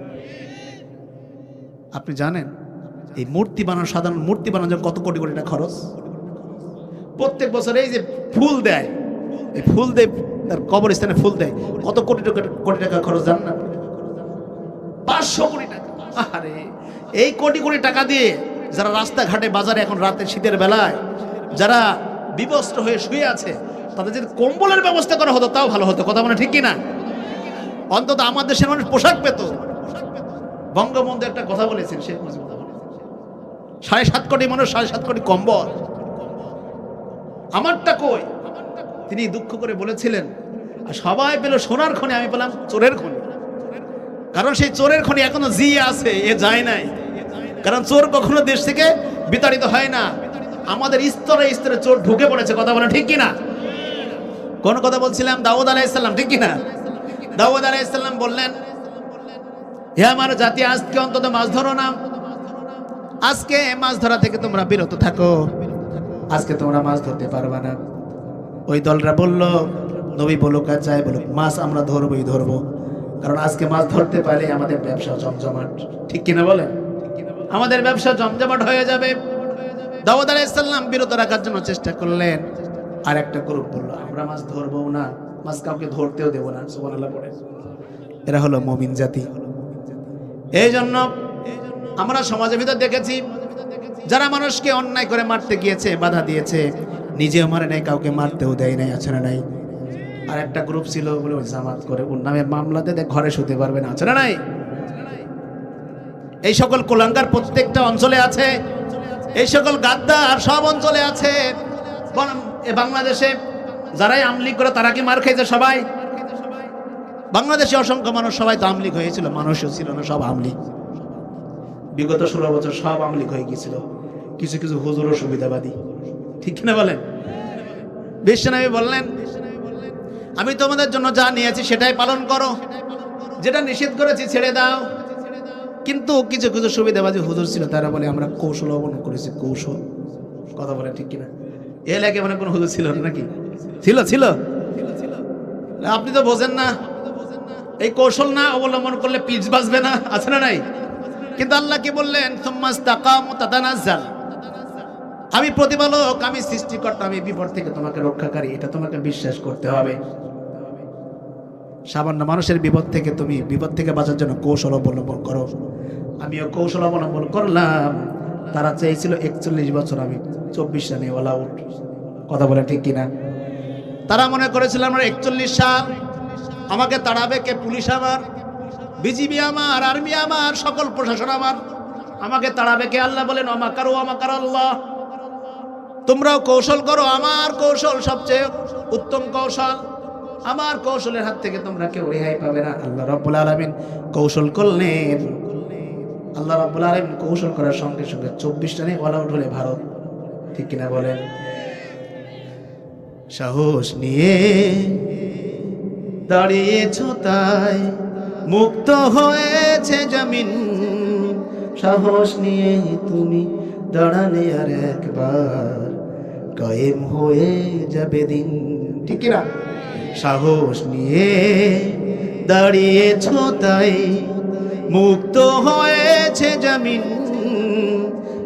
আপনি জানেন এই মূর্তি বানানো, সাধারণ মূর্তি বানানোর জন্য কত কোটি কোটি টাকা খরচ? প্রত্যেক বছর এই যে ফুল দেয়, এই ফুল দেয়, তার কবরস্থানে ফুল দেয়, কত কোটি কোটি টাকা খরচ জানেন না? 500 কোটি টাকা। আরে এই কোটি কোটি টাকা দিয়ে যারা রাস্তাঘাটে বাজারে এখন রাতে শীতের বেলায় যারা বিবস্ত্র হয়ে শুয়ে আছে, তাদের যদি কম্বলের ব্যবস্থা করা হতো তাও ভালো হতো। কথা বলে ঠিক কিনা? অন্তত আমার দেশের মানুষ পোশাক পেত। বঙ্গবন্ধু একটা কথা বলেছেন, শেখ মুজিব 7.5 কোটি মানুষ, 7.5 কোটি কম্বল, আমারটা কই? তিনি দুঃখ করে বলেছিলেন, সবাই পেল সোনার খনি, আমি পেলাম চোরের খনি। কারণ সেই চোরের খনি এখনো জিয়ে আছে, এ যায় নাই। কারণ চোর কখনো দেশ থেকে বিতাড়িত হয় না, আমাদের স্তরে স্তরে চোর ঢুকে পড়েছে। কথা বলেন ঠিক কিনা? কোন কথা বলছিলাম? দাউদ আলাইহিস সালাম, ঠিক কিনা? দাউদ আলাইহিস সালাম বললেন, হে আমার জাতি, আজকে অন্তত মাছ ধরো না, আজকে মাছ ধরা থেকে তোমরা বিরত থাকো, আজকে তোমরা মাছ ধরতে পারবে না। ওই দলরা বলল, নবী বলুক আর যাই বলুক, মাছ আমরা ধরবই ধরবো, কারণ আজকে মাছ ধরতে পারলে আমাদের ব্যবসা জমজমাট। ঠিক কিনা বলেন? আমাদের ব্যবসা জমজমাট হয়ে যাবে। দাউদ আলাইহিস সালাম বিরত রাখার জন্য চেষ্টা করলেন। আর একটা গ্রুপ বলল, আমরা মাছ ধরবো না, মাছ কাউকে ধরতেও দেবো না। সুবহানাল্লাহ পড়ে। এরা হলো মুমিন জাতি। এই জন্য আমরা সমাজের ভিতর দেখেছি, যারা মানুষকে অন্যায় করে মারতে গিয়েছে, বাধা দিয়েছে, নিজেও মারে নাই, কাউকে মারতেও দেয় নাই। আছে না নাই? আর একটা গ্রুপ ছিল, বলে ওই জামাত করে ওর নামে মামলাতে ঘরে শুতে পারবে না। আছে না নাই? এই সকল কুলাঙ্গার প্রত্যেকটা অঞ্চলে আছে, এই সকল গাদ্দার সব অঞ্চলে আছে। বাংলাদেশে যারাই আমলিগ করে তারা কি মার খাইছে? সবাই। বাংলাদেশে অসংখ্য মানুষ, সবাই তো আমলিগ হয়েছিল, মানুষও ছিল না, সব আমলিগ। বিগত 16 বছর সব আমলিগ হয়ে গিয়েছিল। কিছু কিছু হুজুরও সুবিধাবাদী। ঠিক না বলেন? বিশ্বনবী বললেন, আমি তোমাদের জন্য যা নিয়েছি সেটাই পালন করো, যেটা নিষেধ করেছি ছেড়ে দাও। কিন্তু কিছু কিছু সুবিধাবাদী হুজুর ছিল, তারা বলে আমরা কৌশল অবলম্বন করেছি। কৌশল? কথা বলে ঠিক কিনা? এ লাগে মানে কোন হুজুর ছিল নাকি? ছিল ছিল। আপনি তো বোঝেন না, এই কৌশল না অবলম্বন করলে পিচ বাজবে না। আছে না নাই? কিন্তু আল্লাহ কি বললেন? সুম্মাস্তাকামু তাতানাজ্জাল, আমি প্রতিপালক, আমি সৃষ্টিকর্তা, আমি বিপদ থেকে তোমাকে রক্ষাকারী, এটা তোমাকে বিশ্বাস করতে হবে। সামান্য মানুষের বিপদ থেকে তুমি বিপদ থেকে বাঁচার জন্য কৌশল অবলম্বন করো। আমিও কৌশল অবলম্বন করলাম। তারা চেয়েছিল 41 বছর, আমি 24 রানে অল আউট। কথা বলে ঠিক কিনা? তারা মনে করেছিল আমরা 41 সাল আমাকে তাড়াবে কে? পুলিশ আমার, বিজিবি আমার, আর্মি আমার, সকল প্রশাসন আমার, আমাকে তাড়াবে কে? আল্লাহ বলেন, অমাকারু অমাকার আল্লাহ, তোমরাও কৌশল করো, আমার কৌশল সবচেয়ে উত্তম কৌশল, আমার কৌশলের হাত থেকে তোমরা কেউ রেহাই পাবে না। আল্লাহ রাব্বুল আলামিন কৌশল করলেন। আল্লাহ রাব্বুল আলামিন কৌশল করার সঙ্গে সঙ্গে 24 রানে অল আউট হলে ভারত। ঠিক কিনা বলেন? সাহস নিয়ে দাঁড়িয়েছো তাই মুক্ত হয়েছে জমিন, সাহস নিয়ে তুমি দাঁড়ালে আর একবার কায়েম হয়ে যাবে দিন। ঠিক কিনা? সাহস নিয়ে দাঁড়িয়েছো তাই মুক্ত হয়েছে জমিন,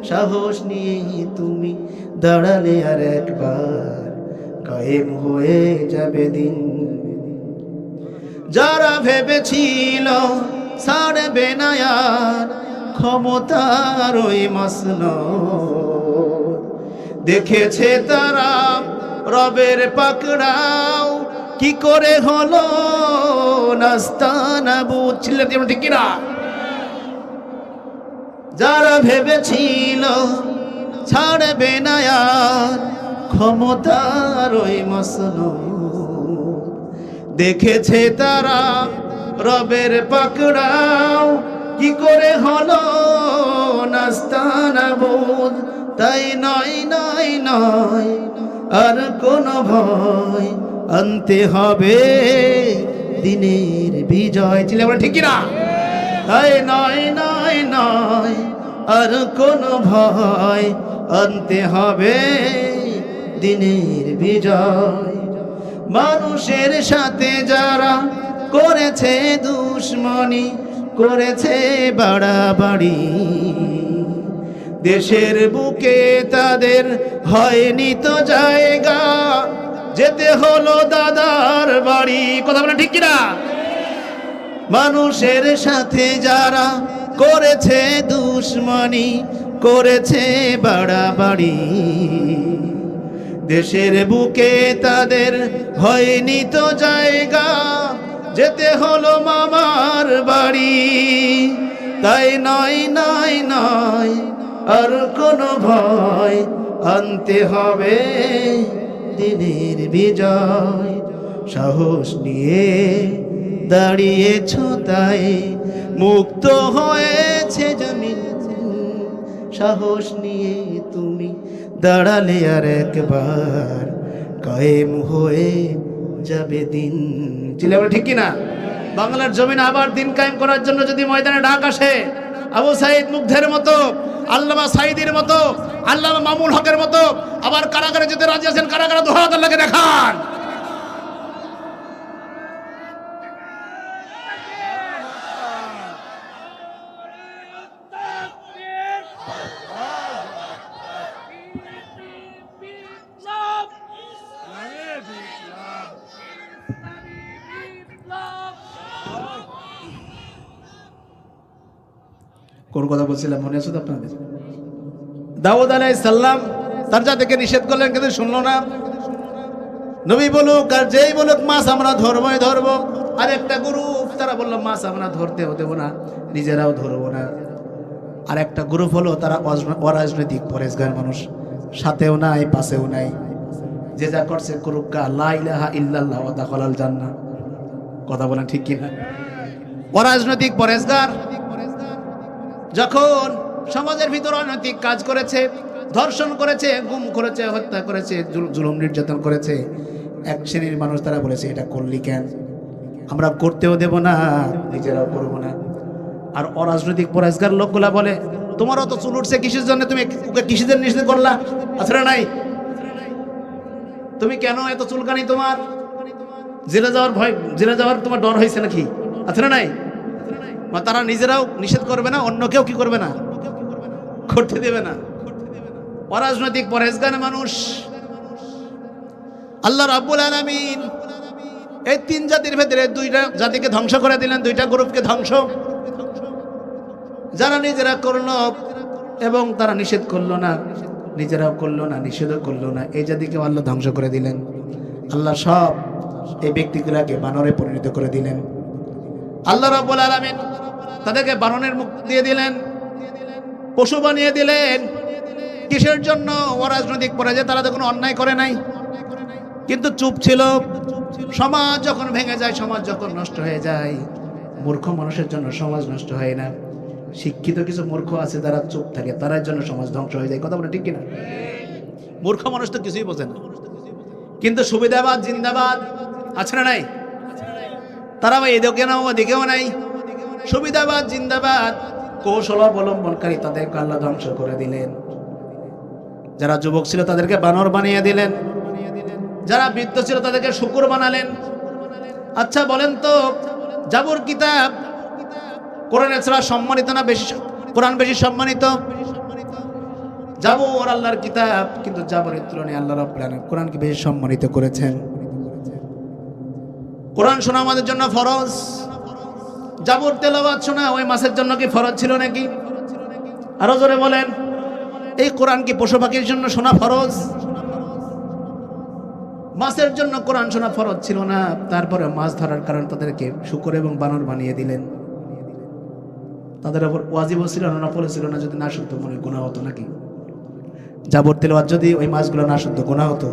সাহস নিয়ে তুমি দাঁড়ালে আর একবার কায়েম হয়ে যাবে দিন। যারা ভেবেছিল ছাড়বে না আর ক্ষমতার ওই মসনদ, দেখেছে তারা রবের পাকড়াও কি করে হলো নাস্তানা বুঝছিলে। ঠিক কিনা? যারা ভেবেছিল ছাড়বে না আর ক্ষমতার ওই মসনদ, দেখেছে তারা রবের পাকড়াও কি করে হলো নাস্তানাবুদ। তাই নয় নয় নয় আর কোনো ভয়, আনতে হবে দিনের বিজয়। ছিল আমরা ঠিক কিনা? তাই নয় নয় নয় আর কোনো ভয়, আনতে হবে দিনের বিজয়। মানুষের সাথে যারা করেছে দুশ্মনী, করেছে বাড়াবাড়ি, দেশের বুকে তাদের হয়নি তো জায়গা, যেতে হলো দাদার বাড়ি। কথা বলে ঠিক কিনা? মানুষের সাথে যারা করেছে দুশ্মনী, করেছে বাড়াবাড়ি, দেশের বুকে তাদের হয়নি তো জায়গা, যেতে হলো মামার বাড়ি। তাই নয় নয় নয় আর কোনো ভয়, আনতে হবে দিনের বিজয়। সাহস নিয়ে দাঁড়িয়েছ তাই মুক্ত হয়েছে জমিন, সাহস নিয়ে তুমি দাঁড়ালে আর একবার, কায়েম হয়ে যাবে দিন। ছিল আমরা ঠিক কিনা? বাংলার জমিন আবার দিন কায়েম করার জন্য যদি ময়দানে ডাক আসে, আবু সাইদ মুগ্ধের মতো, আল্লামা সাইদির মতো, আল্লামা মামুন হকের মতো আবার কারাগারে যেতে রাজি আছেন? কারাগারে দুহাত আল্লাহকে দেখান। কোন কথা বলছিলাম মনে আছে তো আপনাদের? দাউদ আলাইহিস সালাম তার জাতিকে নিষেধ করলেন, কিন্তু শুনলো না। নবী বলুক আর যেই বলুক মাছ আমরা ধরবই ধরবো। আর একটা গ্রুপ তারা বললো মাছ আমরা ধরতেও দেবো না, নিজেরাও ধরবো না। আর একটা গ্রুপ হলো তারা অরাজনৈতিক পরেশগার মানুষ, সাথেও নাই পাশেও নাই, যে যা করছে করুক, লা ইলাহা ইল্লাল্লাহ ওয়া দাখালাল জান্নাহ। কথা বলেন ঠিক কিনা? অরাজনৈতিক পরেশগার যখন সমাজের ভিতর অনৈতিক কাজ করেছে, ধর্ষণ করেছে, গুম করেছে, হত্যা করেছে, জুলুম নির্যাতন করেছে, এক শ্রেণীর মানুষ তারা বলেছে এটা করলি কেন, আমরা করতেও দেব না, নিজেরাও করবো না। আর অরাজনৈতিক পরেশগার লোকগুলা বলে তোমারও তো চুল উঠছে কিসের জন্য, তুমি ওকে কিসের নিষেধ করলা? আছে না নাই? তুমি কেন এত চুলকানি তোমার? জেলে যাওয়ার ভয়, জেলে যাওয়ার তোমার ডর হয়েছে নাকি? আছে না নাই? তারা নিজেরাও নিষেধ করবে না, অন্য কেউ কি করবে না, করতে দেবে না। অরাজনৈতিক পরেশগার মানুষ। আল্লাহ রাব্বুল আলামিন এই তিন জাতির ভেতরে দুইটা জাতিকে ধ্বংস করে দিলেন, দুইটা গ্রুপকে ধ্বংস। যারা নিজেরা করলো এবং তারা নিষেধ করলো না, নিজেরাও করলো না, নিষেধও করলো না, এই জাতিকে আল্লাহ ধ্বংস করে দিলেন। আল্লাহ সব এই ব্যক্তিগুলাকে বানরে পরিণত করে দিলেন। আল্লাহ রাব্বুল আলামিন তাদেরকে বানরের মুখ দিয়ে দিলেন, পশু বানিয়ে দিলেন। কিসের জন্য? অরাজনৈতিক পরাজয়, তারা তো কোনো অন্যায় করে নাই, কিন্তু চুপ ছিল। সমাজ যখন ভেঙে যায়, সমাজ যখন নষ্ট হয়ে যায়, মূর্খ মানুষের জন্য সমাজ নষ্ট হয় না, শিক্ষিত কিছু মূর্খ আছে যারা চুপ থাকে, তার জন্য সমাজ ধ্বংস হয়ে যায়। কথা বলে ঠিক কিনা? মূর্খ মানুষ তো কিছুই বোঝে না, কিন্তু সুবিধাবাদ জিন্দাবাদ আছে না নাই? তারা এদিকে না ওদিকেও নাই, সুবিধাবাদ জিন্দাবাদ। কৌশল অবলম্বনকারী তাদেরকে আল্লাহ ধ্বংস করে দিলেন। যারা যুবক ছিল তাদেরকে বানর বানিয়ে দিলেন, যারা বৃদ্ধ ছিল তাদেরকে শূকর বানালেন। আচ্ছা বলেন তো, জাবুর কিতাব কোরআনের ছাড়া সম্মানিত না বেশি? কোরআন বেশি সম্মানিত। জাবুর আল্লাহর কিতাব, কিন্তু জাবরের তুলনায় আল্লাহ রাব্বুল আলামিন কোরআনকে বেশি সম্মানিত করেছেন। কোরআন শোনা আমাদের জন্য ফরজ। জাবুর তেলাওয়াত শোনা ওই মাসের জন্য কি ফরজ ছিল নাকি? আরো জোরে বলেন। এই কোরআন কি পশু পাখির জন্য শোনা ফরজ? মাছের জন্য কোরআন শোনা ফরজ ছিল না। তারপরে মাছ ধরার কারণে তাদেরকে শূকর এবং বানর বানিয়ে দিলেন। তাদের উপর ওয়াজিব ছিল না, নফল ছিল না? যদি না শুনতো মনে গুনাহ হতো নাকি? জাবর তেলাওয়াত যদি ওই মাছগুলো না শুনতো গুনাহ হতো?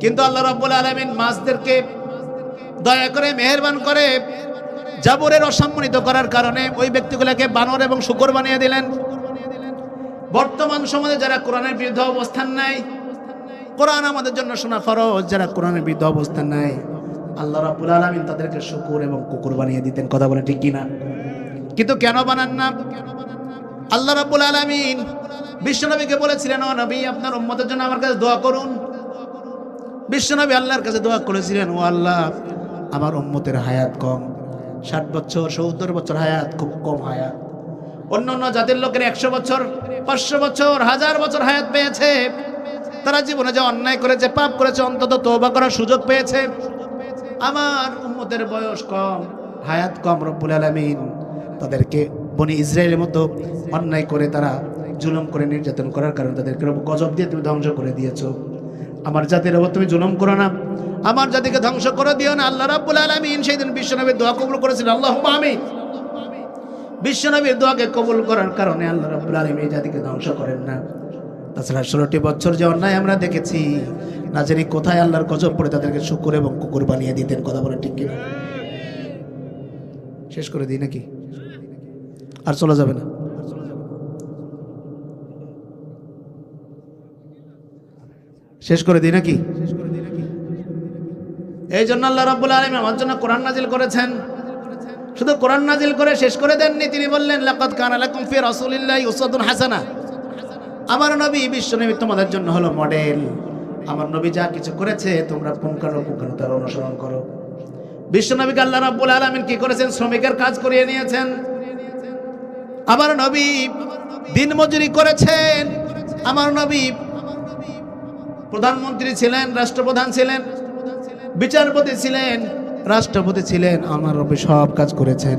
কিন্তু আল্লাহ রাব্বুল আলামিন মাছদেরকে দয়া করে মেহেরবান করে জাবরের অসম্মানিত করার কারণে ওই ব্যক্তিগুলোকে বানর এবং শূকর বানিয়ে দিলেন। বর্তমান সমাজে যারা কোরআনের বিরুদ্ধে অবস্থান নেয়, কোরআন আমাদের জন্য শোনা ফরজ, যারা কোরআনের বিরুদ্ধে অবস্থান নেয় আল্লাহ রাব্বুল আলামিন তাদেরকে শুকুর এবং কুকুর বানিয়ে দিতেন। কথা বলে ঠিক কিনা? কিন্তু কেন বানান না? আল্লাহ রাব্বুল আলামিন বিশ্বনবীকে বলেছিলেন, ও নবী আপনার উম্মতের জন্য আমার কাছে দোয়া করুন। বিশ্বনবী আল্লাহর কাছে দোয়া করেছিলেন, ও আল্লাহ আমার উম্মতের হায়াত কম, 60 বছর 70 বছর হায়াত, খুব কম হায়াত। অন্যান্য জাতির লোকের 100 বছর 500 বছর 1000 বছর হায়াত পেয়েছে। তারা জীবনে যে অন্যায় করেছে, পাপ করেছে, অন্তত তওবা করার সুযোগ পেয়েছে। আমার উম্মতের বয়স কম, হায়াত কম। রব্বুল আলামিন তাদেরকে বনি ইসরায়েলের মতো অন্যায় করে, তারা জুলুম করে, নির্যাতন করার কারণে তাদেরকে গজব দিয়ে তুমি ধ্বংস করে দিয়েছো। আমার জাতির উপর তুমি জুলুম করো না, আমার জাতিকে ধ্বংস করে দিও না। আল্লাহ রাব্বুল আলামিন সেই দিন বিশ্বনবীর দোয়া কবুল করেছিলেন। আল্লাহুম্মা আমিন। বিশ্বনবীর দোয়াকে কবুল করার কারণে আল্লাহ রাব্বুল আলামিন এই জাতিকে ধ্বংস করেন না। তাছাড়া 16টি বছর যে অন্যায় আমরা দেখেছি, না জানি কোথায় আল্লাহর গজব পড়ে তাদেরকে শুকর এবং কুকুর বানিয়ে দিতেন। কথা বলে ঠিক কিনা? শেষ করে দিই নাকি? আর চলে যাবে না? শেষ করে দিই নাকি? এই জন্য আল্লাহ রাব্বুল আলামিন আমার জন্য কোরআন নাজিল করেছেন। শুধু কোরআন নাজিল করে শেষ করে দেননি, তিনি বললেন লাকাদ কানা লাকুম ফি রাসূলিল্লাহি উসওয়াতুন হাসানাহ। আমার নবী বিশ্বনবী তোমাদের জন্য হলো মডেল। আমার নবী যা কিছু করেছে তোমরা পুঙ্খানুপুঙ্খ তার অনুসরণ করো। বিশ্বনবীকে আল্লাহ রাব্বুল আলামিন কি করেছেন? শ্রমিকের কাজ করিয়ে নিয়েছেন। আমার নবী দিন মজুরি করেছেন। আমার নবী প্রধানমন্ত্রী ছিলেন, রাষ্ট্রপ্রধান ছিলেন, বিচারপতি ছিলেন, রাষ্ট্রপতি ছিলেন। আমার নবী সব কাজ করেছেন।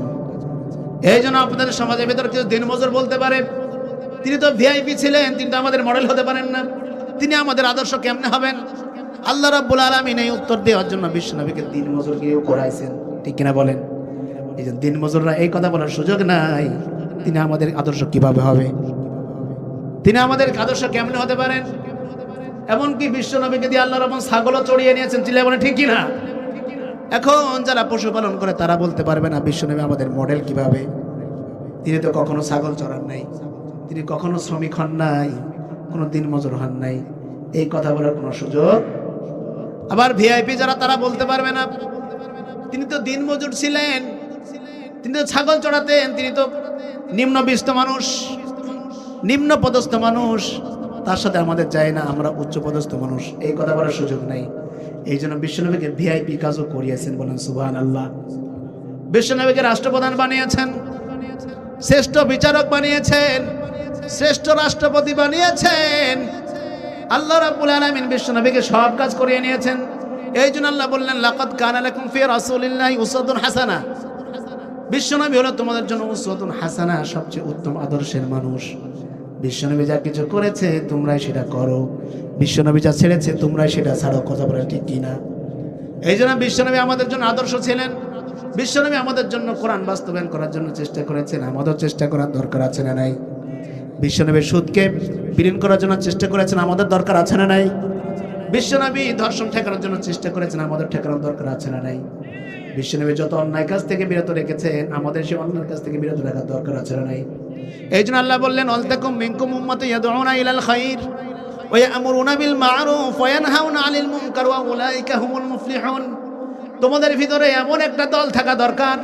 এই জন্য আপনাদের সমাজের ভেতর কেউ দিনমজুর বলতে পারে, তিনি তো ভিআইপি ছিলেন, তিনি তো আমাদের মডেল হতে পারেন না, তিনি আমাদের আদর্শ কেমনে হবেন? আল্লাহ রাব্বুল আলামিন এই উত্তর দেওয়ার জন্য বিশ্বনবীকে দিনমজুর কেউ করাইছেন। ঠিক কিনা বলেন? এই যে দিনমজুররা এই কথা বলার সুযোগ নাই, তিনি আমাদের আদর্শ কিভাবে হবে, তিনি আমাদের আদর্শ কেমনে হতে পারেন? এমনকি বিশ্বনবীকে দিয়ে আল্লাহ রাব্বুল ছাগলও চড়িয়ে নিয়েছেন। চিল্লায় বলেন ঠিক কিনা? এখন যারা পশুপালন করে তারা বলতে পারবে না বিশ্বনবী আমাদের মডেল কিভাবে। তিনি তো কখনো ছাগল চড়ান নাই, তিনি কখনো শ্রমিক হন নাই, কোনো দিন মজুর হন নাই, এই কথা বলার কোনো সুযোগ। আবার ভিআইপি যারা তারা বলতে পারবে না তিনি তো দিন মজুর ছিলেন, তিনি তো ছাগল চড়াতেন, তিনি তো নিম্নবিষ্ট মানুষ, নিম্ন পদস্থ মানুষ, তার সাথে আমাদের যায় না, আমরা উচ্চ পদস্থ মানুষ, এই কথা বলার সুযোগ নাই। এই জন্য বিশ্বনবীকে ভিআইপি কাজও করিয়েছেন। বলেন সুবহানাল্লাহ। বিশ্বনবীকে রাষ্ট্রপ্রধান বানিয়েছেন, শ্রেষ্ঠ বিচারক বানিয়েছেন, শ্রেষ্ঠ রাষ্ট্রপতি বানিয়েছেন। আল্লাহ রাব্বুল আলামিন বিশ্বনবীকে সব কাজ করিয়ে নিয়েছেন। এই জন্য আল্লাহ বললেন লাকাদ কানা লাকুম ফি রাসূলিল্লাহি উসওয়াতুন হাসানাহ। বিশ্বনবী হলো তোমাদের জন্য উসওয়াতুন হাসানাহ, সবচেয়ে উত্তম আদর্শের মানুষ। বিশ্বনবী যা কিছু করেছে তোমরাই সেটা করো, বিশ্বনবী যা ছেড়েছে তোমরাই সেটা ছাড়ো। কথা বলে ঠিক কিনা? এই জন্য বিশ্বনবী আমাদের জন্য আদর্শ ছিলেন। বিশ্বনবী আমাদের জন্য কোরআন বাস্তবায়ন করার জন্য চেষ্টা করেছেন। আমাদের চেষ্টা করার দরকার আছে না নাই? বিশ্বনবী সুদকে বিলীন করার জন্য চেষ্টা করেছেন, আমাদের দরকার আছে না নাই? বিশ্বনবী ধর্ষণ ঠেকানোর জন্য চেষ্টা করেছেন, আমাদের ঠেকানোর দরকার আছে না নাই? বিশ্বনবী যত অন্যায় কাজ থেকে বিরত রেখেছেন, আমাদের সেই অন্যায় কাজ থেকে বিরত রাখার দরকার আছে না নাই? এই জন্য আল্লাহ বললেন ওয়ালতাকুম মিনকুম উম্মাতুন ইয়াদউনা ইলাল খায়র ওয়া ইয়া'মুরুনা বিল মা'রুফ ওয়া ইয়ানহাউনা আনিল মুনকার ওয়া উলাইকা হুমুল মুফলিহুন। তোমাদের ভিতরে এমন একটা দল থাকা দরকার,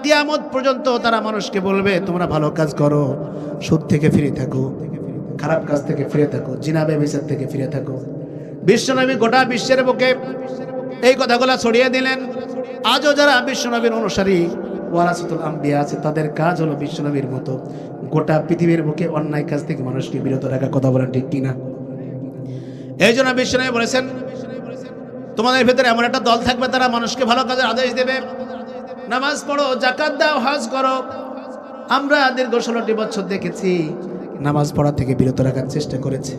কিয়ামত পর্যন্ত তারা মানুষকে বলবে তোমরা ভালো কাজ করো, সুদ থেকে ফিরে থাকো, খারাপ কাজ থেকে ফিরে থাকো, জিনা ব্যভিচার থেকে ফিরে থাকো। বিশ্বনবী গোটা বিশ্বের বুকে এই কথাগুলো ছড়িয়ে দিলেন। আজও যারা বিশ্বনবীর অনুসারী ওয়ারাসাতুল আম্বিয়া আছে, তাদের কাজ হলো বিশ্বনবীর মতো গোটা পৃথিবীর বুকে অন্যায় কাজ থেকে মানুষকে বিরত রাখা। কথা বলেন ঠিক কিনা? এই জন্য বিশ্বনবী বলেছেন তোমাদের ভিতরে এমন একটা দল থাকবে তারা মানুষকে ভালো কাজের আদেশ দেবে, নামাজ পড়ো, যাকাত দাও, হজ করো। আমরা দীর্ঘ 16টি বছর দেখেছি নামাজ পড়া থেকে বিরত রাখার চেষ্টা করেছে।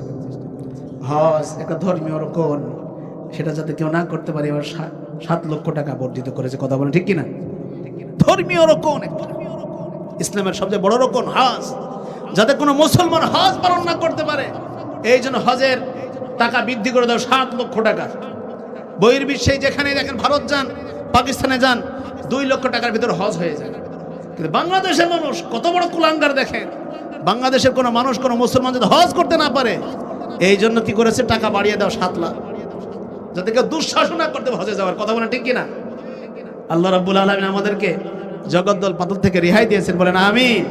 হজ একটা ধর্মীয় রোকন, সেটা যাতে কেউ না করতে পারে, এবার 7 লক্ষ টাকা বর্ধিত করেছে। কথা বলেন ঠিক কিনা? ধর্মীয় রোকন, ইসলামের সবচেয়ে বড় রোকন হজ, যাতে কোনো মুসলমান হজ পালন না করতে পারে, এই জন্য হজের টাকা বৃদ্ধি করে দাও 7 লক্ষ টাকা। বহির্বিশ্বে যেখানে দেখেন, ভারত যান, পাকিস্তানে যান, 2 লক্ষ টাকার ভিতরে হজ হয়ে যায়। কিন্তু বাংলাদেশের মানুষ কত বড় কুলাঙ্গার দেখেন, বাংলাদেশের কোনো মানুষ কোনো মুসলমান যদি হজ করতে না পারে, এই জন্য কি করেছে, টাকা বাড়িয়ে দাও 7 লাখ, যাতে কেউ দুঃসাহস না করতে হজে যাওয়ার। কথা বলে ঠিক কিনা? আল্লাহ রাব্বুল আলামিন আমাদেরকে জগদ্দল পাথর থেকে রেহাই দিয়েছেন, বলেন আমিন।